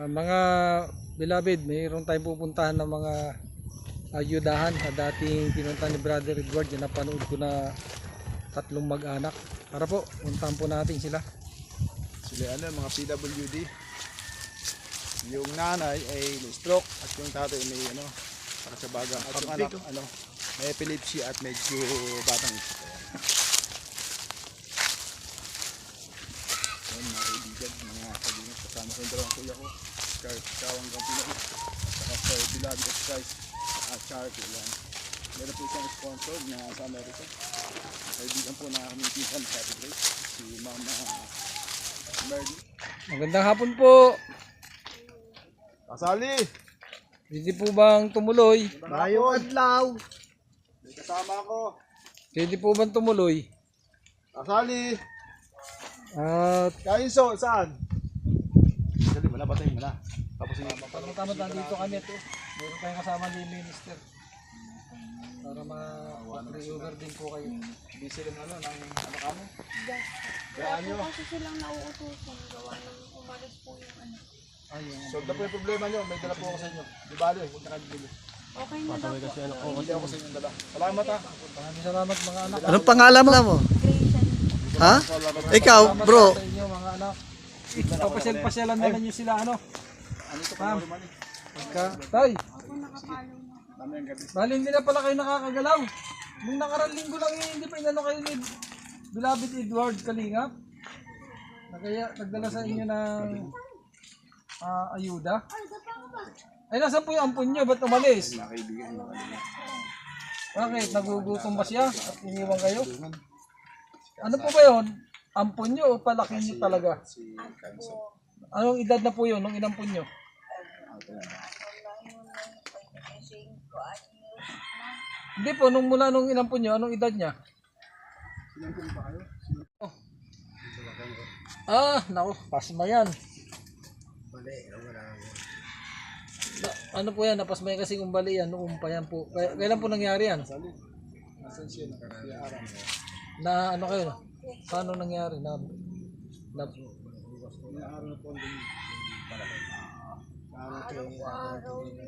Mga beloved, mayroon tayong pupuntahan ng mga ayudahan na dating pinunta ni Brother Edward. Yan, napanood ko na tatlong mag-anak. Para po, puntahan po natin sila. Sila mga PWD. Yung nanay ay may stroke at yung tatay may pagkasabaga. At yung anak may epilepsy at medyo batang isip. Ayan mga kaibigan, mga kaibigan, kasama ko yung dalawang kuya ko, Kawang Gampino, saka sa Beloved of Christ at Charity. Meron po isang sponsor na sa Amerika. Kaibigan po na kami pinsan sa Happy Grace, si Mama Merly. Magandang hapon po. Kasali! Pwede po bang tumuloy? Mayong adlaw! May kasama ko. Pwede po bang tumuloy? Kasali! At Kainso, saan? Dali, wala ba tayo? Wala. Tapos yung tama dito kami ito. Meron tayong kasama ni Minister. Para ma-recover din po kayo. busy rin ng kamo. Kaya po kasi silang nauutusan gawa ng umalis po yung Ayun. Solve na po yung problema nyo. May dala po ako sa inyo. Di bali, huwag na kayo bili. Okay na daw po. Hindi ako sa inyo dala. Salamat ha. Maraming salamat mga anak. Anong pangalan mo? Grayson. Ha? Ikaw, bro. Sa inyo mga anak. Papasyal-pasyalan na lang nyo sila ano. Ano ito pa naman eh? Pagka, tay, Ako nakapalo na. Dami ang gabi. bali hindi na pala kayo nakakagalaw. Nung nakarang linggo lang hindi pa inano kayo ni Beloved Edward Kalingap. Nagdala sa inyo ng ayuda. Ay, nasaan po yung ampun nyo? Ba't umalis? Mga kaibigan. Bakit? Nagugutom ba siya at iniwan kayo? Ano po ba yun? Ampun nyo o palaki nyo talaga? Si Kanso. Anong edad na po yun nung inampun nyo? Hindi po, nung mula nung inampun nyo, anong edad niya? Sinampun pa kayo? Naku, pasma yan. Ano po yan, napasma yan kasi kung bali yan, noong pa yan po. Kailan po nangyari yan? Sali. Nasaan siya? Nakasiyaran. Na ano kayo? Paano nangyari? Inaaraw na po ang dumi.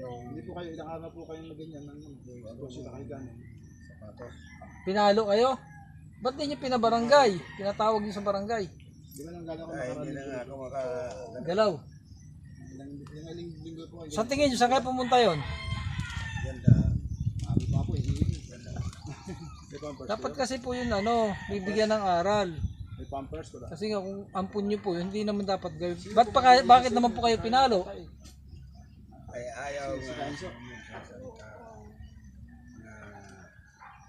Hindi po kayo, ilang araw po kayong maganyan. Ano sila kayo ganyan? Pinalo kayo? Ba't di nyo pinabarangay? Pinatawag nyo sa barangay? Di ba nang gano'n ako makarating? Galaw. Ilang linggo po kayo. Sa tingin nyo, saan kayo pumunta yon? Abi pa po eh. May pampers. Dapat kasi po yun bibigyan ng aral. May pampers ko na. Kasi nga kung ampun nyo po, hindi naman dapat gawin. Bakit naman po kayo pinalo? Ay ayaw Si Kanso.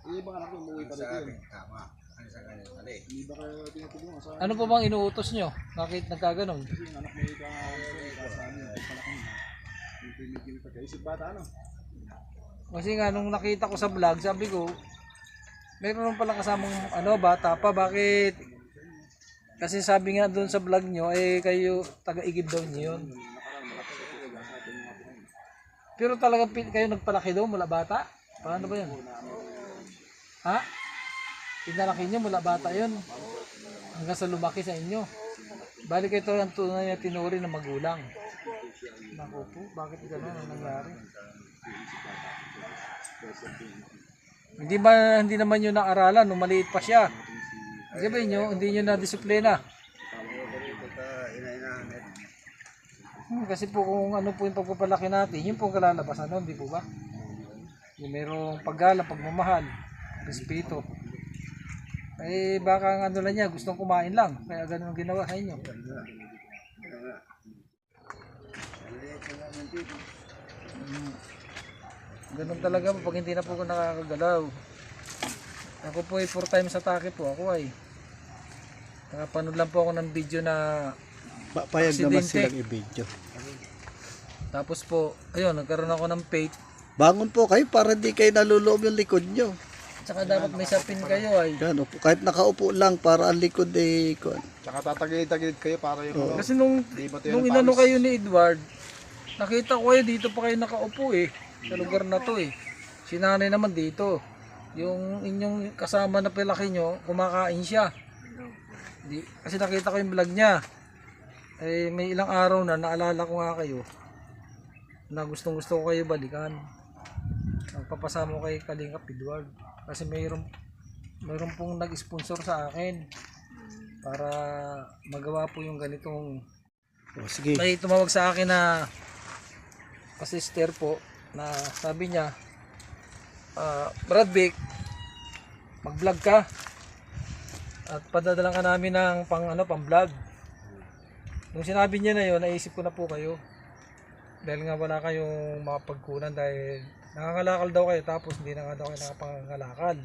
Ibang anak ko umuwi pa dito yun. tama. Ano sa kanya mali. Hindi ba kayo tinutulungan sa Ano po bang inuutos nyo? Bakit nagkaganon? kasi yung anak may kasama niya. Palaki na. Yung pinigil pa kayo. Isip bata ano? Kasi nga nung nakita ko sa vlog, sabi ko, mayroon pala kasamang bata pa. Bakit? Kasi sabi nga doon sa vlog nyo, kayo taga-igib daw nyo yun. Pero talaga kayo nagpalaki daw mula bata? Paano ba yun? Ha? Pinalaki nyo mula bata yun. Hanggang sa lumaki sa inyo. Balik ito ang tunay na tinuri ng magulang. Naku po, bakit gano'n ang nangyari? Hindi naman yun naaralan nung maliit pa siya. Sabi nyo, hindi nyo na-disiplina. Kasi po kung ano po yung pagpapalaki natin, yun po kalalabasan nun, di po ba? Yung mayroong paggalang, pagmamahal, respeto. Baka ang ano lang niya, gustong kumain lang. Kaya ganun ang ginawa sa inyo. Ganun talaga po pag hindi na po ako nakakagalaw. Ako po 4 times atake po ako ay. Nakapanood lang po ako ng video na Payag naman aksidente. silang i-video. Tapos po, ayun, nagkaroon ako ng faith. Bangon po kayo para di kayo naluloob yung likod nyo. Tsaka dapat may sapin kayo ay. Yan, kahit nakaupo lang para ang likod Tsaka tatagilid-tagilid kayo para yung Kasi nung inano kayo ni Edward, nakita ko kayo dito pa kayo nakaupo sa lugar na to Si nanay naman dito. Yung inyong kasama na palaki nyo, kumakain siya. Kasi nakita ko yung vlog niya. Eh, may ilang araw na naalala ko nga kayo na gustong gusto ko kayo balikan. Nagpapasama ko kay Kalingap Edward. Kasi mayroon pong nag-sponsor sa akin para magawa po yung ganitong. O, sige. May tumawag sa akin na sister po na sabi niya, Brad Vic, mag-vlog ka at padadalan ka namin ng pang-vlog. Nung sinabi niya na yun, naisip ko na po kayo. Dahil nga wala kayong mapagkunan dahil nangangalakal daw kayo tapos hindi na nga daw kayo nakapangalakal.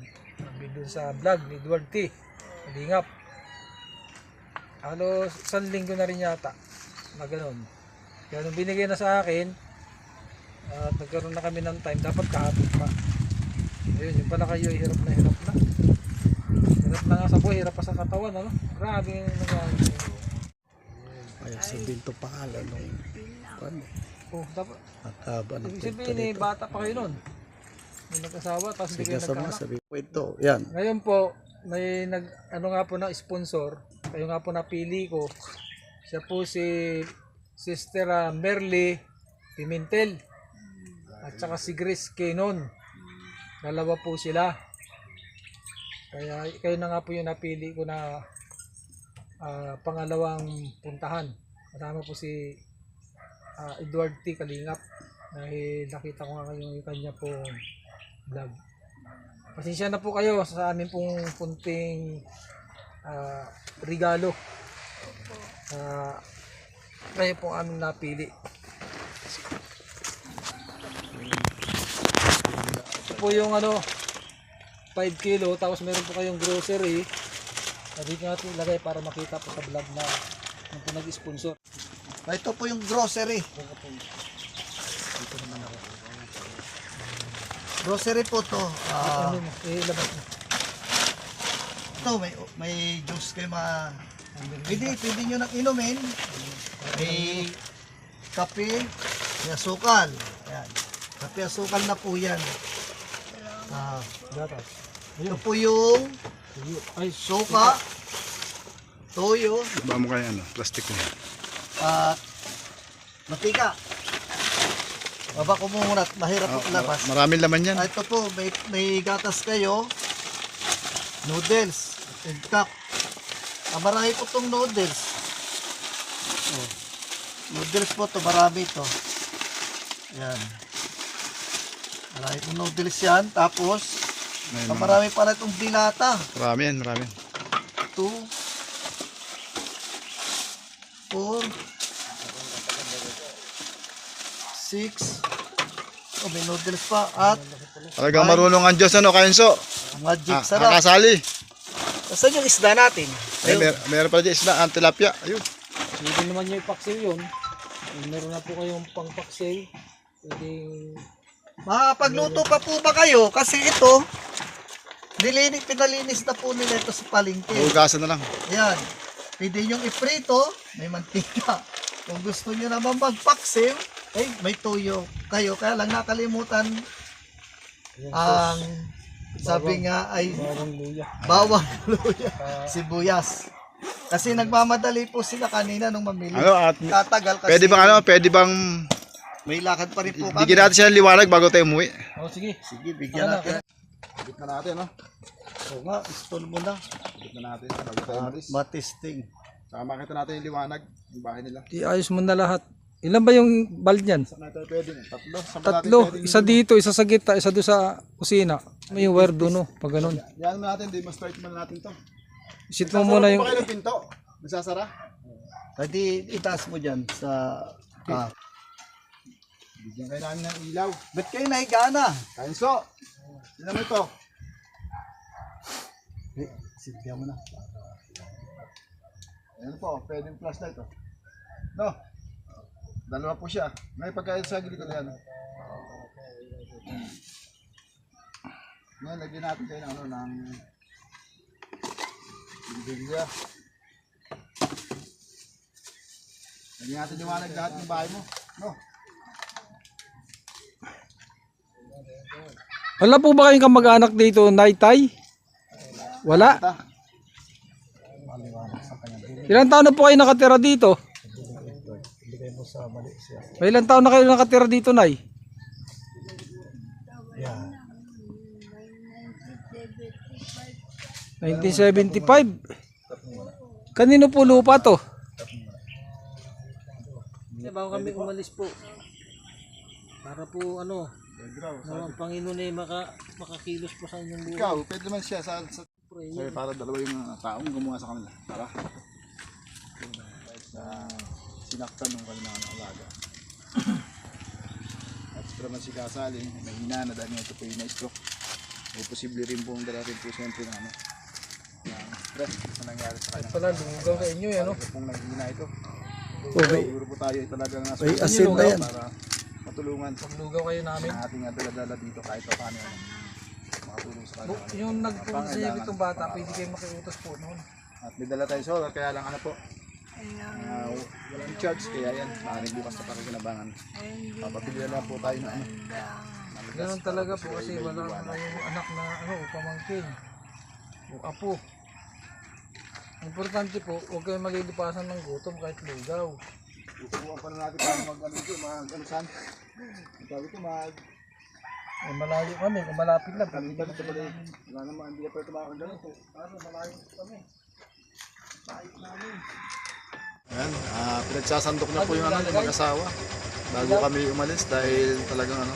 Doon sa vlog ni Edward T. Kalingap. Halos 1 linggo na rin yata na ganun. Kaya nung binigay na sa akin at nagkaroon na kami ng time, dapat kahapon pa. Ayun, yung pala kayo hirap na. Hirap na nga sa buhay, hirap pa sa katawan, ano? Grabe yung nangyari. Ay, sabihin to pangalan nung ano, Oh, dapat. at haba ng Ibig kwento sabihin, nito. bata pa kayo nun. May nag-asawa, tapos hindi Sige, kayo sabi mo, nagkaanak. sabi kwento. Yan. Ngayon po, may nga po na sponsor, kayo nga po napili ko. Siya po si Sister Merly Pimentel at saka si Grace Kenon. Dalawa po sila. Kaya kayo na nga po yung napili ko na pangalawang puntahan. Kasama po si Edward T. Kalingap dahil nakita ko nga yung kanya po vlog. Pasensya na po kayo sa amin pong punting regalo. Kayo po aming napili. Ito po yung 5 kilo tapos meron po kayong grocery. Dito natin ilagay para makita po sa vlog na yung po nag-sponsor. Ito po yung grocery. Dito naman ako. Grocery po to. Ano mo? Ilabas mo. Ito, may juice kayo pwede nyo nang inumin. May kape, may asukal. Ayan. Kape, asukal na po yan. Gatas. Ito po yung Ay, suka, toyo, Ba mo kaya plastic na. at matika. Baba ko muna at mahirap po ilabas. Maraming laman yan. Ito po, may gatas kayo, noodles, and cup. Marami po itong noodles. Noodles po ito, marami ito. Yan. Marami pong noodles yan. Tapos, marami pala itong dilata. Marami yan, marami. 2, 4, 6. Oh, may noodles pa. At Talagang marunong ang Diyos, Kainso? magic sarap. Nakasali. Saan yung isda natin? Ay, meron pala dyan isla, ang tilapia. Ayun. Pwede naman nyo ipaksiw yun. Meron na po kayong pang-paksiw. Pwedeng Makapagluto pa po ba kayo? Kasi ito, pinalinis na po nila ito sa palengke. Hugasan na lang. Ayan. Pwede nyo iprito, may mantika. Kung gusto nyo naman magpaksiw, may toyo kayo. Kaya lang nakalimutan ang sabi nga ay bawang luya. bawang luya, sibuyas. Kasi nagmamadali po sila kanina nung mamili. At Tatagal kasi pwede bang may lakad pa rin po kami. bigyan natin siya ng liwanag bago tayo umuwi? Sige. Sige, bigyan natin. Bigyan na natin, Oo nga, install mo na. Bigyan na natin bago tayo umalis. Matesting. Saka makita natin yung liwanag, yung bahay nila. Iayos mo na lahat. Ilan ba yung bulb niyan? Saan natin pwede? Tatlo. Saan ba natin Tatlo. pwede? Isa dito, isa sa gitna, isa doon sa kusina. May wire doon, pag ganun. Yan mo natin, demonstrate mo natin to. Isit mo muna yung... Sasara po ba kayo ng pinto? Nagsasara? Pwede itaas mo dyan sa... Bigyan kayo namin ng ilaw. Ba't kayo nahiga na? Kainso! Tignan mo ito. Silbihan mo na. Ayan po, pwedeng flashlight to. No? Dalawa po siya. Ngayon pagka sa gilid ko yan. Ngayon, lagyan natin kayo ng bilya. Lagyan natin liwanag lahat ng bahay mo. No? Wala po ba kayong kamag-anak dito, Naitay? Wala? Ilang taon na po kayo nakatira dito? Tapos sa Malaysia. May ilang taon na kayo nakatira dito, Nay? Yan. 1975. Kanino po lupa to? Bago kami umalis po. Para po ano, ang Panginoon ay makakilos po sa inyong buhay. Ikaw, pwede naman siya sa sir, para dalawa yung taong gumawa sa kanila. Para sa sinaktan ng kanilang alaga. At pero man si Kasaling, mahina na dahil ito po yung na-stroke. O posible rin pong dala rin po siyempre ng ano, ng stress na nangyari sa kanya. Pala, lugaw sa inyo, ano? Ito pong naghihina ito. Okay. Siguro po tayo ay talagang nasa Ay, asin na yan. para matulungan Lugaw kayo namin. ang ating dala-dala dito kahit pa paano makatulong sa kanila. Yung nagpunta sa inyo itong bata, pwede kayo makiutos po noon. At may dala tayong solar, kaya lang ano po, walang charge, kaya yan, maaaring bukas na pakikinabangan. Papapili na lang po tayo na ano. Ganun talaga po kasi wala kayong anak na ano, pamangkin. O apo. Importante po, huwag kayong malilipasan ng gutom kahit lugaw. Susubukan pa na natin paano mag-ano ito, mag-anusan. Sabi ko, Eh, malayo kami, kung malapit lang. kalitan ito pala wala naman, hindi na pala ito makakagano. Kaso malayo kami. Ayan, pinagsasandok na po yung ano, yung mag-asawa. Bago kami umalis dahil talagang ano,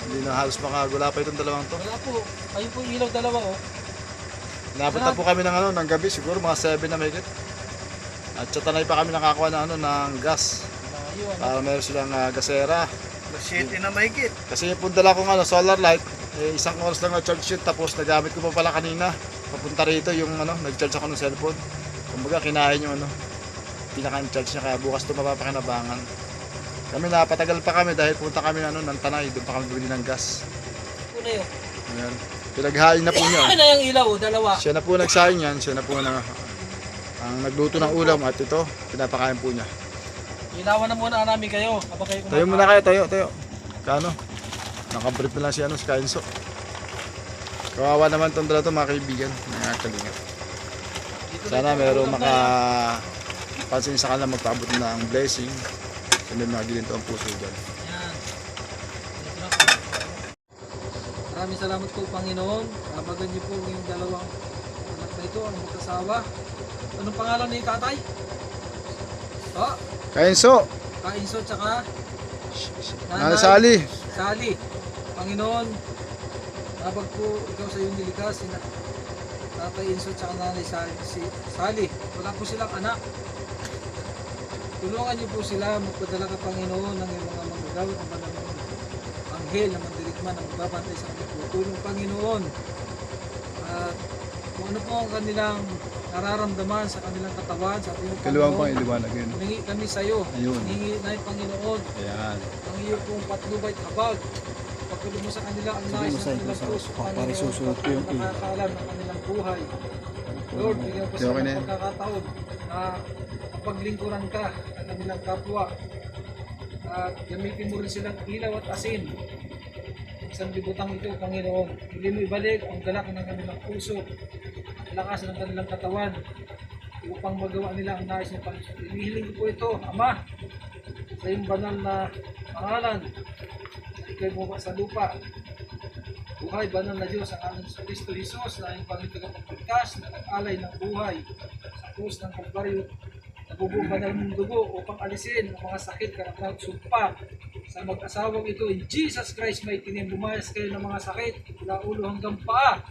hindi na halos makagula pa itong dalawang to. Wala po, ayun po yung ilaw dalawa oh. Inabot na po kami ng ano, ng gabi, siguro mga 7 na mahigit. At sa tanay pa kami nakakuha ng ano, ng gas. Malayo ano. Para meron silang gasera. City na mahigit. Kasi yung dala kong ano, solar light, eh, isang oras lang na-charge yun, tapos nagamit ko pa pala kanina. Papunta rito yung ano, nag-charge ako ng cellphone. Kumbaga kinain yung ano, pinaka-charge niya, kaya bukas ito mapapakinabangan. Kami napatagal pa kami dahil punta kami ano, ng Tanay, doon pa kami bumili ng gas. Una yun. Ayan. Pinaghain na po niya. Ay na yung ilaw, dalawa. Siya na po nagsahin yan, siya na po na ang nagluto ng ulam at ito, pinapakain po niya. Ilawan na muna namin kayo. Habang kayo Tayo muna kayo, tayo. Kano? Nakabrief na lang si ano, si Kainso. Kawawa naman itong dala ito mga kaibigan, mga kalingat. Sana mayroong makapansin sa kanila magpaabot na ang blessing. Sa may mga gilinto ang puso dyan. Yan. Maraming salamat po Panginoon. Nabagan niyo po yung dalawang anak na ito, ang mag-asawa. Anong pangalan ni tatay? Oh, Kainso! Kainso tsaka Nanay Sally! Sally. Panginoon, nabag po ikaw sa iyong nilikas, si Tatay Inso tsaka Nanay Sally. Wala po silang anak. Tulungan niyo po sila, magpadala ka Panginoon ng iyong mga manggagawa, ang mga anghel na mandirigman ang magbabantay sa kanila. Tulong Panginoon. At kung ano po ang kanilang nararamdaman sa kanilang katawan, sa ating Panginoon. iliwanag yun. Humingi kami sa iyo. Ayun. Humingi na yung Panginoon. Ayan. Ang iyo pong patnubay at habag. Pagkulo mo sa kanila ang nais ng kanilang puso, Panginoon, ang nakakaalam ng kanilang buhay. Lord, bigyan po sila ng pagkakataon na paglingkuran ka ng kanilang kapwa. At gamitin mo rin silang ilaw at asin. Isang libutang ito, Panginoon. Hindi mo ibalik ang galak ng kanilang puso, ang lakas ng kanilang katawan, upang magawa nila ang nais ng Panginoon. Inihiling ko po ito, Ama, sa iyong banal na pangalan, na ikay bumaba sa lupa. Buhay, banal na Diyos, ang aming sa Kristo Jesus, na iyong Panginoon tagapagligtas, na nag-alay ng buhay sa krus ng Kalbaryo, nabubuong banal mong dugo upang alisin ang mga sakit, karakter, sumpa sa mag-asawang ito. In Jesus Christ, may name, bumayas kayo ng mga sakit mula ulo hanggang paa.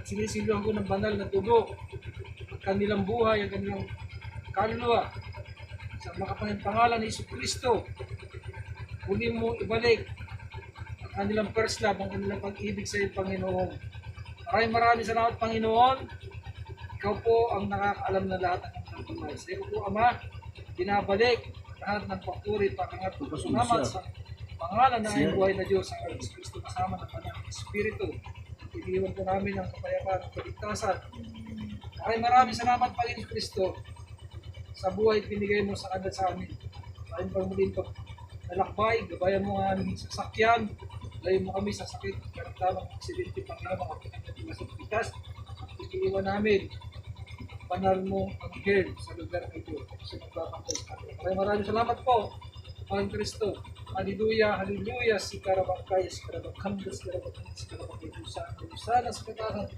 Sinisilyohan ko ng banal na dugo ang kanilang buhay, ang kanilang kaluluwa sa makapangyang pangalan ni Jesucristo. Huli mo ibalik ang kanilang first love, ang kanilang pag-ibig sa iyo, Panginoon. Maraming salamat, Panginoon. Ikaw po ang nakakaalam na lahat ng kanilang buhay. Sa iyo po, Ama, binabalik lahat ng papuri, pakangat, salamat sa pangalan ng iyong buhay na Diyos, ang Jesucristo kasama ng Kanyang Espiritu. Iniwan po namin ang kapayapaan at kaligtasan. Maraming salamat, Panginoon Kristo, sa buhay at binigay mo sa kanila sa amin. Sa aming pagmuling nalakbay, gabayan mo ang aming sasakyan, layo mo kami sa sakit, karamdaman ng aksidente, Panginoon, mga pinagkatiwas at pitas, at ikiiwan namin banal mo ang girl sa lugar na ito. Sa pagpapakay sa atin. Maraming salamat po, Panginoon Kristo. Hallelujah, hallelujah, si Karabakay, si Karabakambas, si Karabakay, sana sa katahan.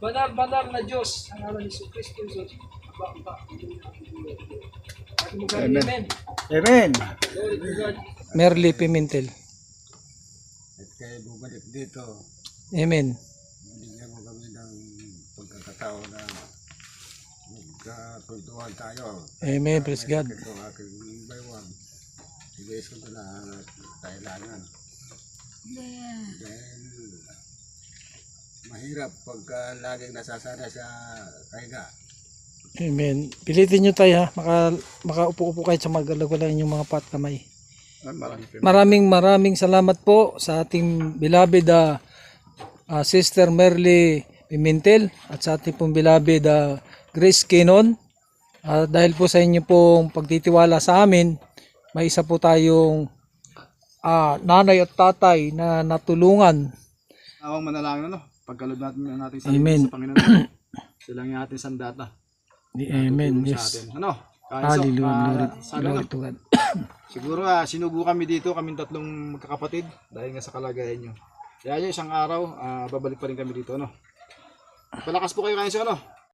Banal na Diyos, ang ngalan ni Kristo Jesus. Amen. Amen. Glory to God. Merly Pimentel. At kayo bumalik dito, Amen. bigyan mo kami ng pagkakataon na magkakwentuhan tayo. Amen. Praise God. Ito aking baywang. Sige, ko na kailangan. Dahil mahirap pagka laging nasasana sa kahiga. Amen. Pilitin nyo tayo ha. Makaupo-upo kayo sa magalaw lang inyong mga pat kamay. Maraming salamat po sa ating beloved Sister Merly Pimentel at sa ating pong beloved Grace Kenon. Dahil po sa inyo pong pagtitiwala sa amin, may isa po tayong nanay at tatay na natulungan. Awang manalangin pagkalod natin ang ating Amen. sa Panginoon. Silang yung ating sandata. Amen. Sa Yes. atin. Hallelujah. Sana Glory to God. siguro sinugo kami dito, kaming tatlong magkakapatid dahil nga sa kalagayan nyo. Kaya isang araw, babalik pa rin kami dito, Palakas po kayo kayo sa